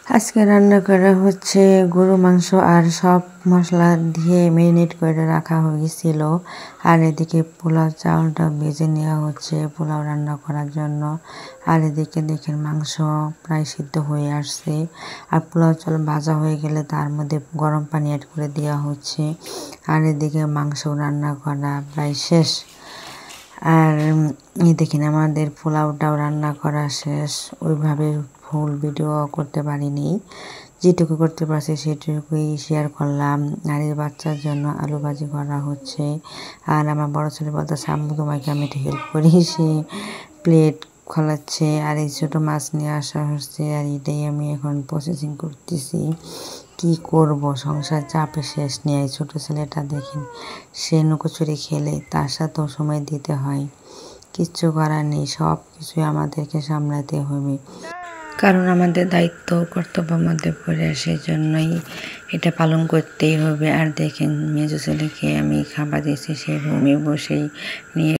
আজকে রান্না করা হচ্ছে গরু মাংস আর সব মশলা দিয়ে ম্যারিনেট করে রাখা হয়েছিল। আর এদিকে পোলাও চাউলটা ভেজে নেওয়া হচ্ছে পোলাও রান্না করার জন্য। আর এদিকে দেখেন মাংস প্রায় সিদ্ধ হয়ে আসছে। আর পোলাও চাল ভাজা হয়ে গেলে তার মধ্যে গরম পানি অ্যাড করে দেওয়া হচ্ছে। আর এদিকে মাংস রান্না করা প্রায় শেষ। আর এই দেখেন আমাদের পোলাওটাও রান্না করা শেষ। ওইভাবে ফুল ভিডিও করতে পারিনি, যেটুকু করতে পারছি সেটুকুই শেয়ার করলাম। আর এই বাচ্চার জন্য আলু ভাজি করা হচ্ছে। আর আমার বড় ছেলে বলতেছে আম্মু তোমাকে আমি একটু হেল্প করি, সে প্লেট খোলাচ্ছে। আর এই ছোটো মাছ নিয়ে আসা হচ্ছে, আর এটাই আমি এখন প্রসেসিং করতেছি। কি করব, সংসার চাপে শেষ নেই। এই ছোটো ছেলেটা দেখেন, সে লুকোচুরি খেলে, তার সাথেও সময় দিতে হয়। কিচ্ছু করার নেই, সব কিছুই আমাদেরকে সামলাতে হবে, কারণ আমাদের দায়িত্ব কর্তব্যের মধ্যে পড়ে, সেই জন্যই এটা পালন করতেই হবে। আর দেখেন মেজো ছেলেকে আমি খাবার দিয়েছি, সে রুমে বসেই নিয়ে